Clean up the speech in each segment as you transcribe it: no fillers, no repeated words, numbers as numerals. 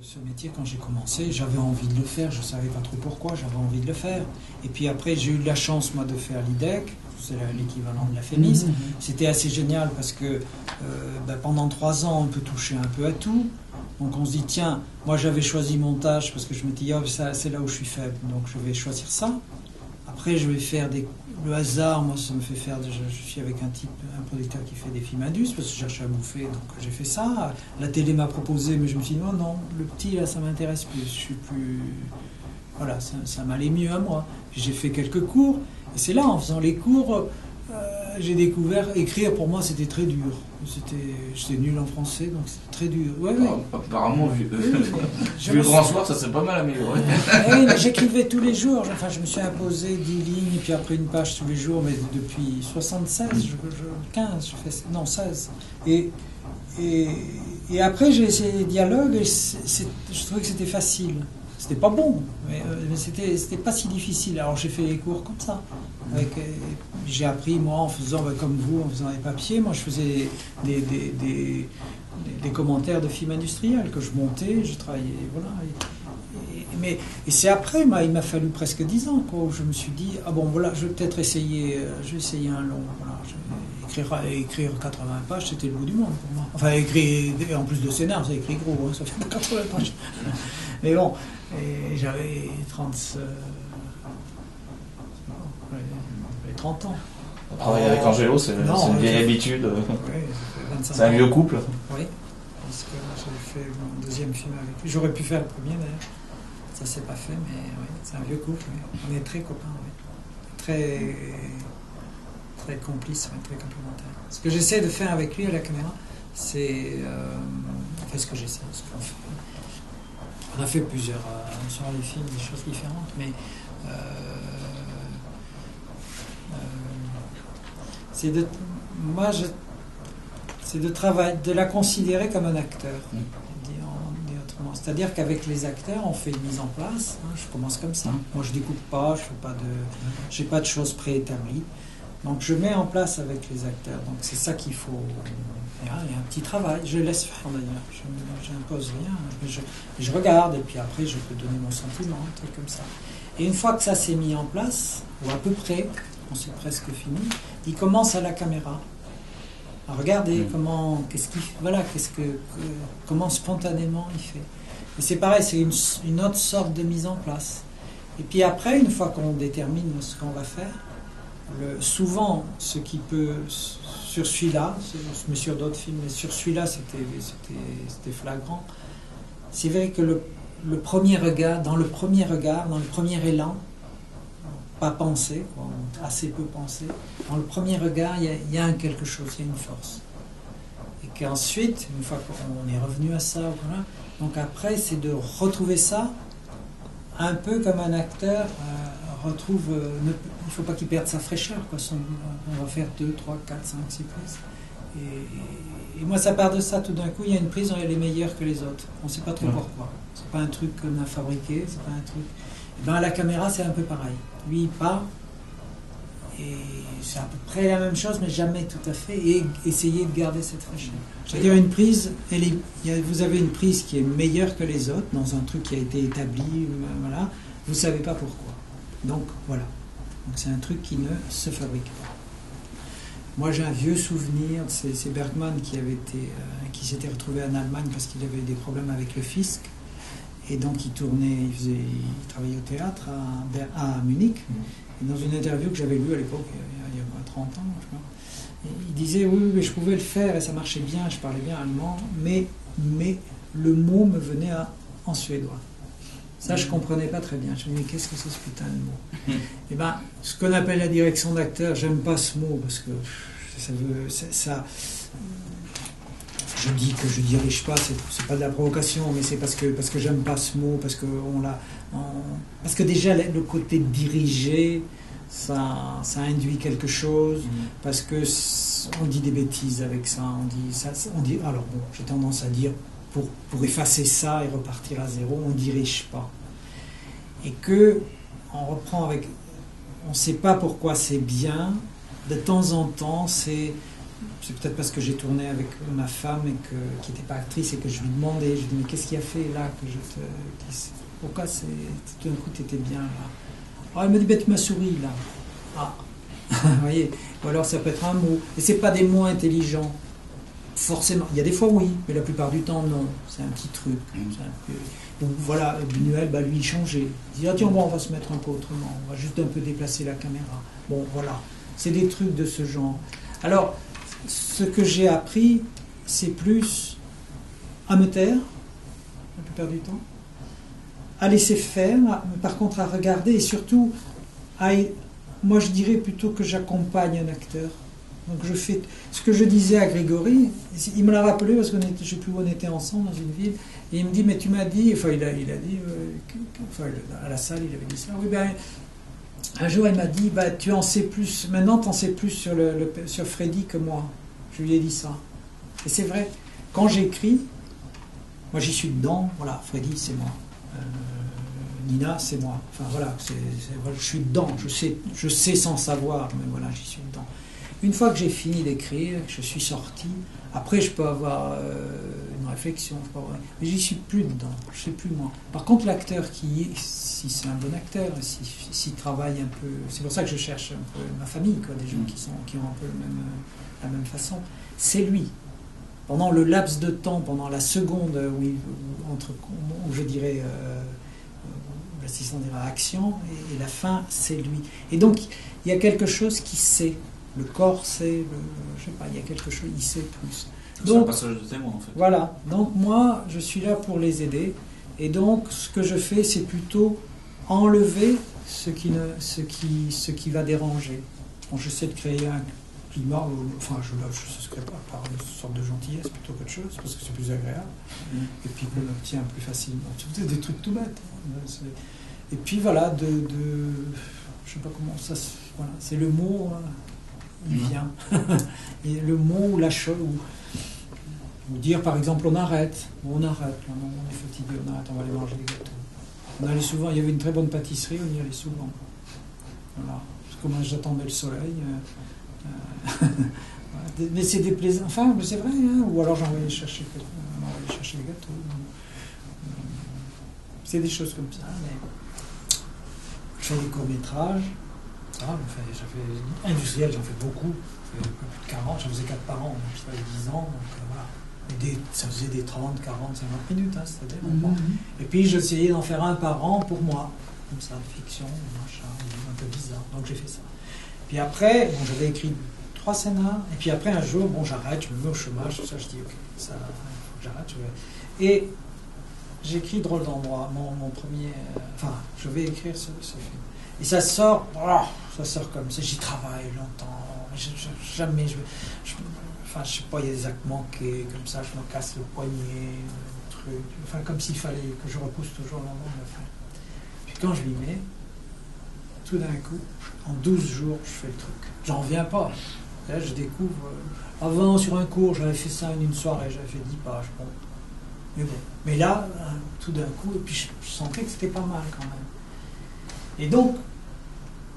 ce métier quand j'ai commencé, j'avais envie de le faire, je ne savais pas trop pourquoi, j'avais envie de le faire. Et puis après, j'ai eu de la chance, moi, de faire l'IDEC, c'est l'équivalent de la FEMIS. C'était assez génial parce que pendant 3 ans, on peut toucher un peu à tout. Donc on se dit, tiens, moi j'avais choisi montage parce que je me dis, oh, c'est là où je suis faible, donc je vais choisir ça. Après, je vais faire le hasard, moi ça me fait faire, je suis avec un producteur qui fait des films indus parce que je cherchais à bouffer, donc j'ai fait ça. La télé m'a proposé, mais je me suis dit, non, le petit là, ça m'intéresse plus, je suis plus... Voilà, ça m'allait mieux à moi. Puis j'ai fait quelques cours, et c'est là, en faisant les cours, j'ai découvert, écrire pour moi c'était très dur. J'étais nul en français, donc c'était très dur. Ouais, ouais. Apparemment, vu le grand soir, ça s'est pas mal amélioré. Oui, mais j'écrivais tous les jours. Enfin, je me suis imposé 10 lignes, et puis après une page tous les jours, mais depuis 76, 15, je fais, non, 16. Et après, j'ai essayé les dialogues, et je trouvais que c'était facile. C'était pas bon, mais c'était pas si difficile. Alors j'ai fait les cours comme ça. J'ai appris, moi, en faisant, comme vous, en faisant des papiers. Moi, je faisais des commentaires de films industriels que je montais, je travaillais, voilà. Et c'est après, il m'a fallu presque 10 ans, quoi, où je me suis dit, ah bon, voilà, je vais peut-être essayer, un long. Voilà, écrire 80 pages, c'était le bout du monde pour moi. Enfin, écrire, en plus de scénar, c'est écrit gros, hein, ça fait 80 pages. Mais bon, j'avais 30 ans. Travailler avec Angelo, c'est une vieille habitude. C'est un vieux couple. Oui, parce que j'ai fait mon 2e film avec lui. J'aurais pu faire le premier d'ailleurs. Ça s'est pas fait, mais oui, c'est un vieux couple. Oui. On est très copains, oui. Très, très complices, très complémentaires. Ce que j'essaie de faire avec lui à la caméra, c'est... enfin, ce que j'essaie, ce qu'on fait. On a fait plusieurs, sur les films, des choses différentes, mais... c'est de la considérer comme un acteur, dit autrement. C'est-à-dire qu'avec les acteurs, on fait une mise en place. Hein, je commence comme ça. Moi, je découpe pas, j'ai pas de choses préétablies. Donc, je mets en place avec les acteurs. Donc, c'est ça qu'il faut. Il y a un petit travail. Je laisse faire d'ailleurs. Je n'impose rien. Je regarde et puis après, je peux donner mon sentiment, un truc comme ça. Et une fois que ça s'est mis en place, ou à peu près, on s'est presque fini, il commence à la caméra à regarder comment spontanément il fait. Et c'est pareil, c'est une autre sorte de mise en place. Et puis après, une fois qu'on détermine ce qu'on va faire, souvent, ce qui peut, sur celui-là, mais sur d'autres films, mais sur celui-là, c'était flagrant. C'est vrai que le premier regard, dans le premier élan, pas pensé, assez peu pensé, dans le premier regard, il y a quelque chose, il y a une force. Et qu'ensuite, une fois qu'on est revenu à ça, voilà, donc après, c'est de retrouver ça, un peu comme un acteur retrouve, il ne faut pas qu'il perde sa fraîcheur, quoi. On va faire 2, 3, 4, 5, 6 prises. Et moi, ça part de ça, tout d'un coup, il y a une prise, elle est meilleure que les autres. On ne sait pas trop pourquoi. C'est pas un truc qu'on a fabriqué, c'est pas un truc... Et ben, à la caméra, c'est un peu pareil. Lui, il part, et c'est à peu près la même chose, mais jamais tout à fait, et essayer de garder cette fraîcheur. C'est-à-dire une prise, vous avez une prise qui est meilleure que les autres, dans un truc qui a été établi, voilà, vous ne savez pas pourquoi. Donc, voilà. Donc, c'est un truc qui ne se fabrique pas. Moi, j'ai un vieux souvenir, c'est Bergman qui s'était retrouvé en Allemagne parce qu'il avait eu des problèmes avec le fisc. Et donc il travaillait au théâtre à Munich. Et dans une interview que j'avais lue à l'époque, il y a 30 ans, je crois, il disait oui, mais je pouvais le faire et ça marchait bien, je parlais bien allemand, mais le mot me venait en suédois. Ça, je ne comprenais pas très bien. Je me disais, qu'est-ce que c'est ce putain de mot? Et ben, ce qu'on appelle la direction d'acteur, j'aime pas ce mot parce que ça. Je dis que je dirige pas, c'est pas de la provocation, mais c'est parce que j'aime pas ce mot, parce que déjà le côté diriger, ça induit quelque chose, parce que on dit des bêtises avec ça, on dit alors bon, j'ai tendance à dire pour effacer ça et repartir à zéro, on dirige pas, et que on reprend on sait pas pourquoi c'est bien, de temps en temps c'est c'est peut-être parce que j'ai tourné avec ma femme qui n'était pas actrice et que je lui demandais, je lui dis mais qu'est-ce qui a fait là que pourquoi tout d'un coup tu étais bien là? Alors elle me dit tu m'as souri là. Ah, vous voyez, ou alors ça peut être un mot, et c'est pas des mots intelligents. Forcément, il y a des fois oui, mais la plupart du temps non. C'est un petit truc. Donc voilà, Buñuel, lui il changeait. Il dit tiens bon, on va se mettre un peu autrement, on va juste un peu déplacer la caméra. Bon voilà, c'est des trucs de ce genre. Alors, ce que j'ai appris, c'est plus à me taire, la plupart du temps, à laisser faire, par contre à regarder, et surtout, moi je dirais plutôt que j'accompagne un acteur. Donc je fais ce que je disais à Grégory, il me l'a rappelé parce que je ne sais plus où on était ensemble dans une ville, et il me dit mais tu m'as dit, enfin il a dit, à la salle il avait dit ça, oui ben un jour il m'a dit tu en sais plus, maintenant tu en sais plus sur Freddy que moi. Je lui ai dit ça. Et c'est vrai, quand j'écris, moi j'y suis dedans, voilà, Freddy c'est moi, Nina c'est moi, enfin voilà, je suis dedans, je sais sans savoir, mais voilà, j'y suis dedans. Une fois que j'ai fini d'écrire, que je suis sorti, après je peux avoir une réflexion, mais j'y suis plus dedans, je sais plus moi. Par contre l'acteur si c'est un bon acteur, s'il travaille un peu, c'est pour ça que je cherche un peu ma famille, quoi, des gens qui ont un peu la même façon, c'est lui. Pendant le laps de temps, pendant la seconde où je dirais, l'assistant dirait action, et la fin, c'est lui. Et donc, il y a quelque chose qui sait. Le corps sait, je sais pas, il y a quelque chose, il sait plus. C'est un passage de témoin, en fait. Voilà. Donc, moi, je suis là pour les aider. Et donc, ce que je fais, c'est plutôt enlever ce qui va déranger. Bon, j'essaie de créer un climat, enfin, je ne sais pas, par une sorte de gentillesse plutôt qu'autre chose, parce que c'est plus agréable. Et puis qu'on obtient plus facilement. C'est des trucs tout bêtes. Hein. Et puis voilà, je ne sais pas comment ça se... Voilà, c'est le mot, il vient. Et le mot ou la chose, ou dire par exemple on arrête, on est fatigué, on arrête, on va aller manger des gâteaux. On allait souvent, il y avait une très bonne pâtisserie, on y allait souvent. Voilà. Parce que moi j'attendais le soleil. Mais c'est des plaisirs, enfin c'est vrai, hein. Ou alors j'envoyais chercher les gâteaux. C'est des choses comme ça. Mais je fais des courts-métrages, industriel, j'en fais beaucoup. Plus de 40, j'en faisais 4 par an, je travaillais 10 ans, donc voilà. Ça faisait des 30, 40, 50 minutes, hein, c'était Et puis j'essayais d'en faire un par an pour moi, comme ça, fiction, machin, un peu bizarre, donc j'ai fait ça. Puis après, j'avais écrit 3 scénars, et puis après un jour, j'arrête, je me mets au chômage, tout ça, je dis ok, ça, j'arrête, Et j'écris Drôle d'endroit, mon premier, je vais écrire ce film. Et ça sort comme ça, j'y travaille longtemps, jamais je sais pas, il y a des actes manqués, comme ça, je me casse le poignet, le truc, comme s'il fallait que je repousse toujours le moment de le faire. Puis quand je m'y mets, tout d'un coup, en 12 jours, je fais le truc. J'en reviens pas. Et là, je découvre, avant, sur un cours, j'avais fait ça en une soirée, j'avais fait 10 pages, bon. Mais bon. Mais là, tout d'un coup, et puis je sentais que c'était pas mal quand même. Et donc,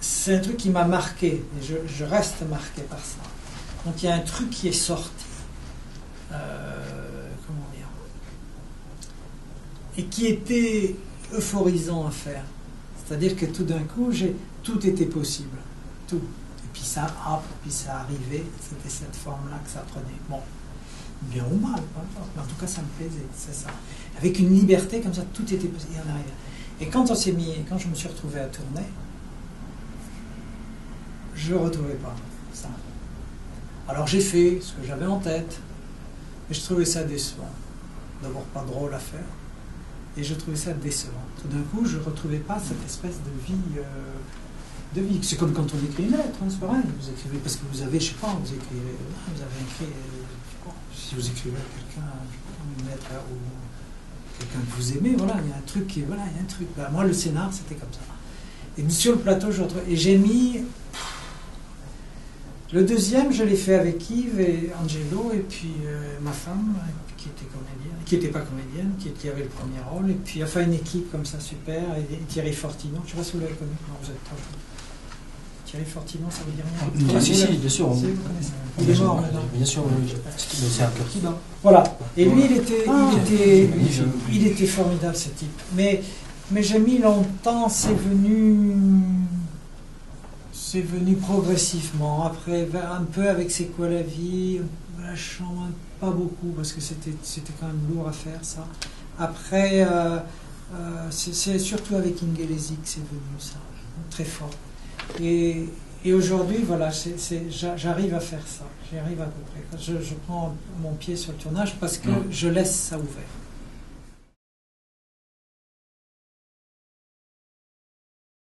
c'est un truc qui m'a marqué, et je reste marqué par ça. Donc il y a un truc qui est sorti, comment dire, et qui était euphorisant à faire. C'est-à-dire que tout d'un coup, tout était possible, tout. Et puis ça, puis ça arrivait, c'était cette forme-là que ça prenait. Bon, bien ou mal, peu importe, mais en tout cas ça me plaisait, c'est ça. Avec une liberté comme ça, tout était possible, et on arrivait. Et quand je me suis retrouvé à tourner, je ne retrouvais pas ça. Alors j'ai fait ce que j'avais en tête, mais je trouvais ça décevant. D'abord pas drôle à faire, et je trouvais ça décevant. Tout d'un coup, je ne retrouvais pas cette espèce de vie. C'est comme quand on écrit une lettre, hein, c'est pareil. Vous écrivez parce que vous avez, je sais pas, vous avez écrit, si vous écrivez à quelqu'un, une lettre ou quelqu'un que vous aimez, voilà, il y a un truc il y a un truc. Ben, moi, le scénar, c'était comme ça. Et sur le plateau, j'ai mis... Le deuxième, je l'ai fait avec Yves et Angelo, et puis ma femme, qui était comédienne, qui n'était pas comédienne, qui avait le premier rôle, et puis enfin une équipe comme ça super, et Thierry Fortinon, je ne sais pas si vous l'avez connu, non, vous êtes trop jeune. Thierry Fortillon, ça vous dit rien? Ah, si, bien sûr. Il est mort maintenant. Bien sûr, c'est un cœur qui bat. Voilà. Et lui, il était formidable, ce type. Mais j'ai mis longtemps, c'est venu progressivement. Après, un peu avec C'est quoi la vie, la chambre, pas beaucoup, parce que c'était quand même lourd à faire, ça. Après, c'est surtout avec Ingelesi que c'est venu, ça, très fort. Et aujourd'hui, voilà, j'arrive à faire ça. J'y arrive à peu près. Je prends mon pied sur le tournage parce que je laisse ça ouvert.